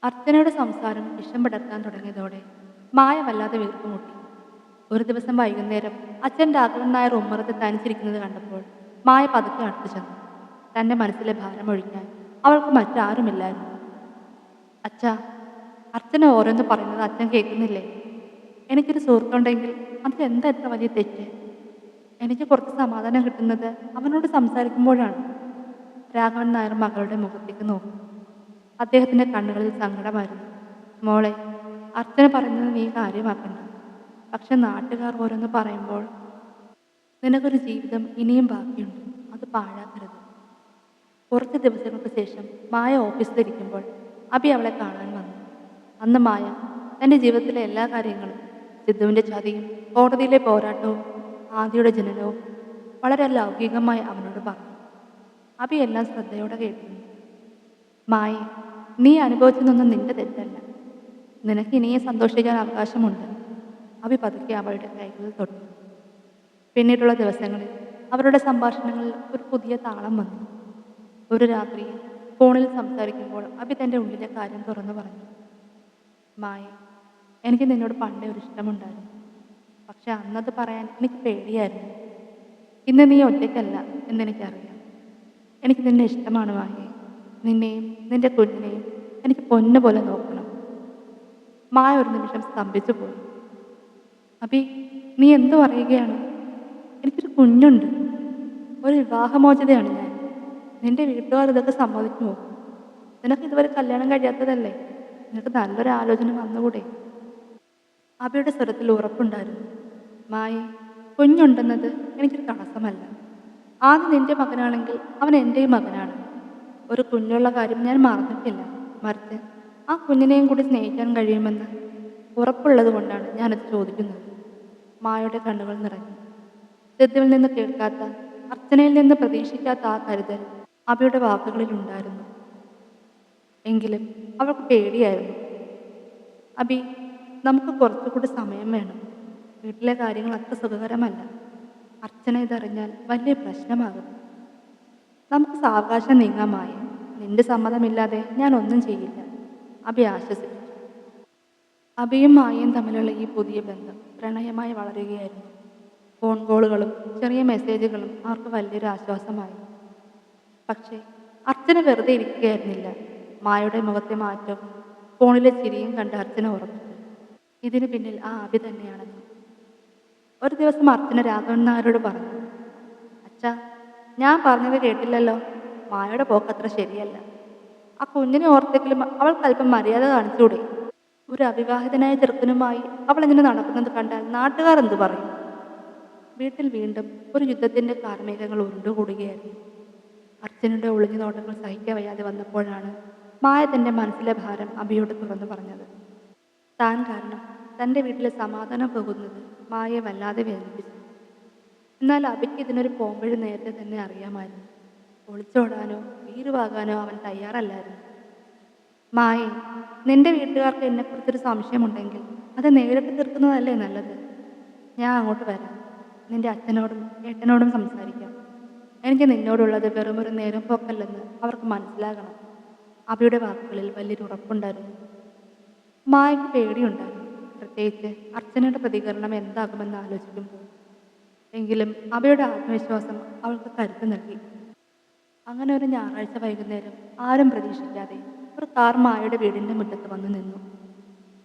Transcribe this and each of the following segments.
അർച്ചനയുടെ സംസാരം വിഷം പടർത്താൻ തുടങ്ങിയതോടെ മായ വല്ലാതെ വീർപ്പുമുട്ടി. ഒരു ദിവസം വൈകുന്നേരം അച്ഛൻ രാഘവൻ നായർ ഉമ്മറത്ത് തനിച്ചിരിക്കുന്നത് കണ്ടപ്പോൾ മായ പതുക്കെ അടുത്തു ചെന്നു. തന്റെ മനസ്സിലെ ഭാരം ഒഴിഞ്ഞാൽ അവൾക്ക് മറ്റാരുമില്ലായിരുന്നു. അച്ഛാ, അർച്ചന ഓരോന്ന് പറയുന്നത് അച്ഛൻ കേൾക്കുന്നില്ലേ? എനിക്കൊരു സുഹൃത്തുണ്ടെങ്കിൽ അതിലെന്താ എത്ര വലിയ തെറ്റ്? എനിക്ക് കുറച്ച് സമാധാനം കിട്ടുന്നത് അവനോട് സംസാരിക്കുമ്പോഴാണ്. രാഘവൻ നായർ മകളുടെ മുഖത്തേക്ക് നോക്കി. അദ്ദേഹത്തിന്റെ കണ്ണുകളിൽ സങ്കടമായിരുന്നു. മോളെ, അർച്ചന പറയുന്നത് നീ കാര്യമാക്കണ്ട. പക്ഷെ നാട്ടുകാർ ഓരോന്ന് പറയുമ്പോൾ നിനക്കൊരു ജീവിതം ഇനിയും ബാക്കിയുണ്ട്. അത് പാഴാക്കരുത്. കുറച്ച് ദിവസങ്ങൾക്ക് ശേഷം മായ ഓഫീസിലിരിക്കുമ്പോൾ അബി അവളെ കാണാൻ വന്നു. അന്ന് മായ തൻ്റെ ജീവിതത്തിലെ എല്ലാ കാര്യങ്ങളും, സിദ്ധുവിൻ്റെ ചതിയും കോടതിയിലെ പോരാട്ടവും ആദിയുടെ ജനനവും വളരെ ലൗകികമായി അവനോട് പറഞ്ഞു. അബി എല്ലാം ശ്രദ്ധയോടെ കേട്ടിരുന്നു. മായെ, നീ അനുഭവിച്ചതൊന്നും നിന്റെ തെറ്റല്ല. നിനക്ക് ഇനിയും സന്തോഷിക്കാൻ അവകാശമുണ്ട്. അബി പതുക്കെ അവളുടെ കൈകളിൽ തൊട്ടു. പിന്നീടുള്ള ദിവസങ്ങളിൽ അവരുടെ സംഭാഷണങ്ങളിൽ ഒരു പുതിയ താളം വന്നു. ഒരു രാത്രി ഫോണിൽ സംസാരിക്കുമ്പോൾ അബി തൻ്റെ ഉള്ളിലെ കാര്യം തുറന്നു പറഞ്ഞു. മായ, എനിക്ക് നിന്നോട് പണ്ടേ ഒരു ഇഷ്ടമുണ്ടായിരുന്നു. പക്ഷെ അന്നത് പറയാൻ എനിക്ക് പേടിയായിരുന്നു. ഇന്ന് നീ ഒറ്റയ്ക്കല്ല എന്നെനിക്കറിയാം. എനിക്ക് നിന്നെ ഇഷ്ടമാണ് മായേ. നിന്നെയും നിന്റെ കുഞ്ഞിനെയും എനിക്ക് പൊന്നു പോലെ നോക്കണം. മായ ഒരു നിമിഷം സ്തംഭിച്ചു പോയി. അബി, നീ എന്തു പറയുകയാണ്? എനിക്കൊരു കുഞ്ഞുണ്ട്. ഒരു വിവാഹമോചിതയാണ് ഞാൻ. നിന്റെ വീട്ടുകാർ ഇതൊക്കെ സമ്മതിക്കുമോ? നിനക്ക് ഇതുവരെ കല്യാണം കഴിയാത്തതല്ലേ? നിനക്ക് നല്ലൊരു ആലോചന വന്നുകൂടെ? അബിയുടെ സ്വരത്തിൽ ഉറപ്പുണ്ടായിരുന്നു. മായി, കുഞ്ഞുണ്ടെന്നത് എനിക്കൊരു തടസ്സമല്ല. ആദ്യം നിന്റെ മകനാണെങ്കിൽ അവൻ എൻ്റെയും മകനാണ്. ഒരു കുഞ്ഞുള്ള കാര്യം ഞാൻ മറന്നിട്ടില്ല. മറിച്ച് ആ കുഞ്ഞിനെയും കൂടി സ്നേഹിക്കാൻ കഴിയുമെന്ന് ഉറപ്പുള്ളത് കൊണ്ടാണ് ഞാനത് ചോദിക്കുന്നത്. മായയുടെ കണ്ണുകൾ നിറഞ്ഞു. സിദ്ധുവിൽ നിന്ന് കേൾക്കാത്ത, അർച്ചനയിൽ നിന്ന് പ്രതീക്ഷിക്കാത്ത ആ കരുതൽ അബിയുടെ വാക്കുകളിൽ ഉണ്ടായിരുന്നു. എങ്കിലും അവൾക്ക് പേടിയായിരുന്നു. അബി, നമുക്ക് കുറച്ചുകൂടി സമയം വേണം. വീട്ടിലെ കാര്യങ്ങൾ അത്ര സുഖകരമല്ല. അർച്ചന ഇതറിഞ്ഞാൽ വലിയ പ്രശ്നമാകും. നമുക്ക് സാവകാശം നീങ്ങാമായി. നിന്റെ സമ്മതമില്ലാതെ ഞാൻ ഒന്നും ചെയ്യില്ല. അബി ആശ്വസിച്ചു. അബിയും മായയും തമ്മിലുള്ള ഈ പുതിയ ബന്ധം പ്രണയമായി വളരുകയായിരുന്നു. ഫോൺ കോളുകളും ചെറിയ മെസ്സേജുകളും അവർക്ക് വലിയൊരു ആശ്വാസമായി. പക്ഷേ അർച്ചന വെറുതെ ഇരിക്കുകയായിരുന്നില്ല. മായയുടെ മുഖത്തെ മാറ്റവും ഫോണിലെ ചിരിയും കണ്ട് അർച്ചന ഉറപ്പിച്ചു, ഇതിന് പിന്നിൽ ആ അബി തന്നെയാണെന്ന്. ഒരു ദിവസം അർച്ചന രാഘവൻ നായരോട് പറഞ്ഞു. അച്ഛാ, ഞാൻ പറഞ്ഞത് കേട്ടില്ലല്ലോ. മായയുടെ പോക്കത്ര ശരിയല്ല. ആ കുഞ്ഞിനെ ഓർത്തെങ്കിലും അവൾക്ക് അല്പം മര്യാദ കാണിച്ചൂടെ? ഒരു അവിവാഹിതനായ ചെറുക്കനുമായി അവൾ ഇങ്ങനെ നടക്കുന്നത് കണ്ടാൽ നാട്ടുകാർ എന്തു പറയും? വീട്ടിൽ വീണ്ടും ഒരു യുദ്ധത്തിന്റെ കാർമേഘങ്ങൾ ഉരുണ്ടുകൂടുകയായിരുന്നു. അർച്ചനയുടെ ഒളിഞ്ഞു നോട്ടങ്ങൾ സഹിക്കവയ്യാതെ വന്നപ്പോഴാണ് മായ തന്റെ മനസ്സിലെ ഭാരം അബിയോട് തുറന്നു പറഞ്ഞത്. താൻ കാരണം തൻ്റെ വീട്ടിലെ സമാധാനം പോകുന്നത് മായയെ വല്ലാതെ വേദനിപ്പിച്ചു. എന്നാൽ അബിക്ക് ഇതിനൊരു പോംവഴി നേരത്തെ തന്നെ അറിയാമായിരുന്നു. ഒളിച്ചോടാനോ വീരുവാകാനോ അവൻ തയ്യാറല്ലായിരുന്നു. മായേ, നിന്റെ വീട്ടുകാർക്ക് എന്നെക്കുറിച്ചൊരു സംശയമുണ്ടെങ്കിൽ അത് നേരിട്ട് തീർക്കുന്നതല്ലേ നല്ലത്. ഞാൻ അങ്ങോട്ട് വരാം. നിന്റെ അച്ഛനോടും ഏട്ടനോടും സംസാരിക്കാം. എനിക്ക് നിന്നോടുള്ളത് വെറുമൊരു നേരം പോക്കല്ലെന്ന് അവർക്ക് മനസ്സിലാകണം. അബിയുടെ വാക്കുകളിൽ വലിയൊരു ഉറപ്പുണ്ടായിരുന്നു. മായയ്ക്ക് പേടിയുണ്ടായിരുന്നു, പ്രത്യേകിച്ച് അർച്ചനയുടെ പ്രതികരണം എന്താകുമെന്ന് ആലോചിക്കുമ്പോൾ. എങ്കിലും അബിയുടെ ആത്മവിശ്വാസം അവൾക്ക് കരുത്ത് നൽകി. അങ്ങനെ ഒരു ഞായറാഴ്ച വൈകുന്നേരം ആരും പ്രതീക്ഷിക്കാതെ ഒരു കാർ മായയുടെ വീടിന്റെ മുറ്റത്ത് വന്നു നിന്നു.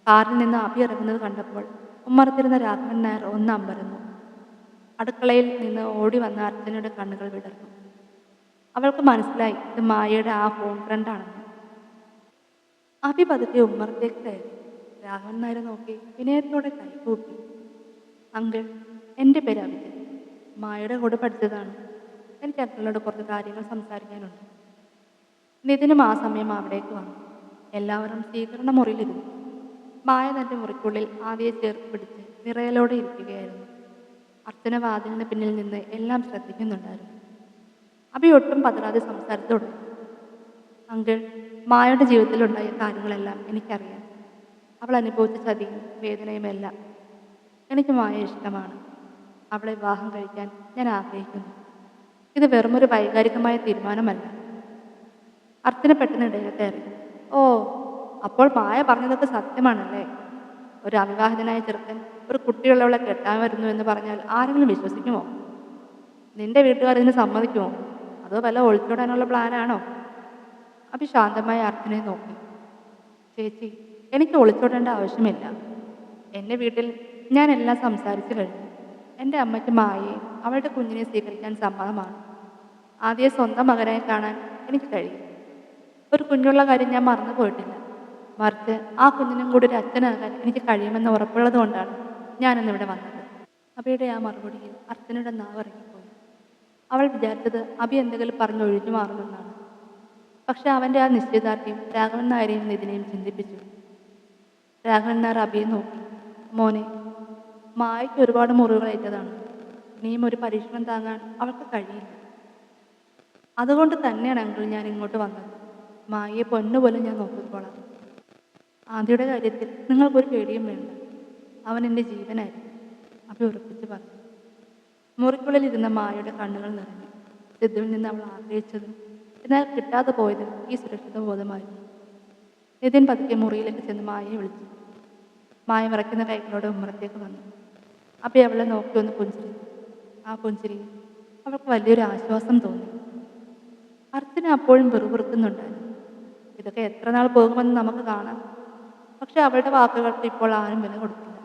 കാറിൽ നിന്ന് അബി ഇറങ്ങുന്നത് കണ്ടപ്പോൾ ഉമ്മറത്തിരുന്ന രാഘവൻ നായർ ഒന്ന് അമ്പരന്നു. അടുക്കളയിൽ നിന്ന് ഓടി വന്ന അർച്ചനയുടെ കണ്ണുകൾ വിടർന്നു. അവൾക്ക് മനസ്സിലായി ഇത് മായയുടെ ആ ഫോൺ ഫ്രണ്ടാണെന്ന്. അബി പതുക്കെ ഉമ്മറത്തേക്ക് കയറി. രാഘവൻ നായരെ നോക്കി വിനയത്തോടെ കൈകൂപ്പി. അങ്കിൾ, എൻ്റെ പേര് അഭിജിത്ത്. മായയുടെ കൂടെ പഠിച്ചതാണ്. എനിക്ക് അങ്കിളിനോട് കുറച്ച് കാര്യങ്ങൾ സംസാരിക്കാനുണ്ട്. നിതിനും ആ സമയം അവിടേക്ക് വന്നു. എല്ലാവരും സ്വീകരണ മുറിയിലിരുന്നു. മായ തൻ്റെ മുറിക്കുള്ളിൽ ആദ്യം ചേർത്ത് പിടിച്ച് വിറയലോടെ ഇരിക്കുകയായിരുന്നു. അർച്ചന വാതിലിന് പിന്നിൽ നിന്ന് എല്ലാം ശ്രദ്ധിക്കുന്നുണ്ടായിരുന്നു. അബി ഒട്ടും പതറാതെ സംസാരിച്ചു തുടങ്ങി. അങ്കിൾ, മായയുടെ ജീവിതത്തിലുണ്ടായ കാര്യങ്ങളെല്ലാം എനിക്കറിയാം. അവൾ അനുഭവിച്ച ചതിയും വേദനയുമെല്ലാം. എനിക്ക് മായ ഇഷ്ടമാണ്. അവളെ വിവാഹം കഴിക്കാൻ ഞാൻ ആഗ്രഹിക്കുന്നു. ഇത് വെറുമൊരു വൈകാരികമായ തീരുമാനമല്ല. അർച്ചന പെട്ടെന്ന് ഇടയിൽ കയറി. ഓ, അപ്പോൾ മായ പറഞ്ഞതൊക്കെ സത്യമാണല്ലേ? ഒരു അവിവാഹിതനായ ചെറുക്കൻ ഒരു കുട്ടിയുള്ളവളെ കെട്ടാൻ വരുന്നു എന്ന് പറഞ്ഞാൽ ആരെങ്കിലും വിശ്വസിക്കുമോ? നിന്റെ വീട്ടുകാർ ഇതിന് സമ്മതിക്കുമോ? അതോ വല്ല ഒളിച്ചോടാനുള്ള പ്ലാനാണോ? അഭി ശാന്തമായ അർച്ചനയെ നോക്കി. ചേച്ചി, എനിക്ക് ഒളിച്ചോടേണ്ട ആവശ്യമില്ല. എൻ്റെ വീട്ടിൽ ഞാൻ എല്ലാം സംസാരിച്ചു കഴിഞ്ഞു. എൻ്റെ അമ്മയ്ക്ക് മായയെ അവളുടെ കുഞ്ഞിനെ സ്വീകരിക്കാൻ സമ്മതമാണ്. ആദ്യം സ്വന്തം മകനായി കാണാൻ എനിക്ക് കഴിയും. ഒരു കുഞ്ഞുള്ള കാര്യം ഞാൻ മറന്നു പോയിട്ടില്ല. മറിച്ച് ആ കുഞ്ഞിനും കൂടി ഒരു അച്ഛനാകാൻ എനിക്ക് കഴിയുമെന്ന് ഉറപ്പുള്ളത് കൊണ്ടാണ് ഞാനിന്നിവിടെ വന്നത്. അബിയുടെ ആ മറുപടിയിൽ അർച്ചനയുടെ നാവ് ഇറങ്ങിപ്പോയി. അവൾ വിചാരിച്ചത് അബി എന്തെങ്കിലും പറഞ്ഞ് ഒഴിഞ്ഞു മാറുമെന്നാണ്. പക്ഷെ അവൻ്റെ ആ നിശ്ചയദാർഢ്യം രാഘവൻ നായരെയും നിതിനെയും ചിന്തിപ്പിച്ചു. രാഘവൻ നായർ അബിയെ നോക്കി. മോനെ, മായയ്ക്ക് ഒരുപാട് മുറിവുകളേറ്റതാണ്. ഇനിയും ഒരു പരീക്ഷണം താങ്ങാൻ അവൾക്ക് കഴിയില്ല. അതുകൊണ്ട് തന്നെയാണ് അങ്കിൾ ഞാൻ ഇങ്ങോട്ട് വന്നത്. മായയെ പൊന്നുപോലും ഞാൻ നോക്കിക്കോളാം. ആദ്യയുടെ കാര്യത്തിൽ നിങ്ങൾക്കൊരു പേടിയും വേണ്ട. അവൻ എൻ്റെ ജീവനായിരുന്നു, അഭി ഉറപ്പിച്ച് പറഞ്ഞു. മുറിക്കുള്ളിൽ ഇരുന്ന മായയുടെ കണ്ണുകൾ നിറഞ്ഞു. സിദ്ധുവിൽ നിന്ന് അവൾ ആഗ്രഹിച്ചതും എന്നാൽ കിട്ടാതെ പോയതും ഈ സുരക്ഷിത ബോധമായിരുന്നു. നിതിൻ പതുക്കെ മുറിയിലേക്ക് ചെന്ന് മായയെ വിളിച്ചു. മായ വിറയ്ക്കുന്ന കൈകളോടെ ഉമ്മറത്തേക്ക് വന്നു. അഭി അവളെ നോക്കി ഒന്ന് പുഞ്ചിരി. ആ പുഞ്ചിരിയിൽ അവൾക്ക് വലിയൊരു ആശ്വാസം തോന്നി. അർച്ചന അപ്പോഴും വെറുകുറുക്കുന്നുണ്ടായിരുന്നു. ഇതൊക്കെ എത്ര നാൾ പോകുമെന്ന് നമുക്ക് കാണാം. പക്ഷെ അവളുടെ വാക്കുകൾക്ക് ഇപ്പോൾ ആരും വില കൊടുത്തില്ല.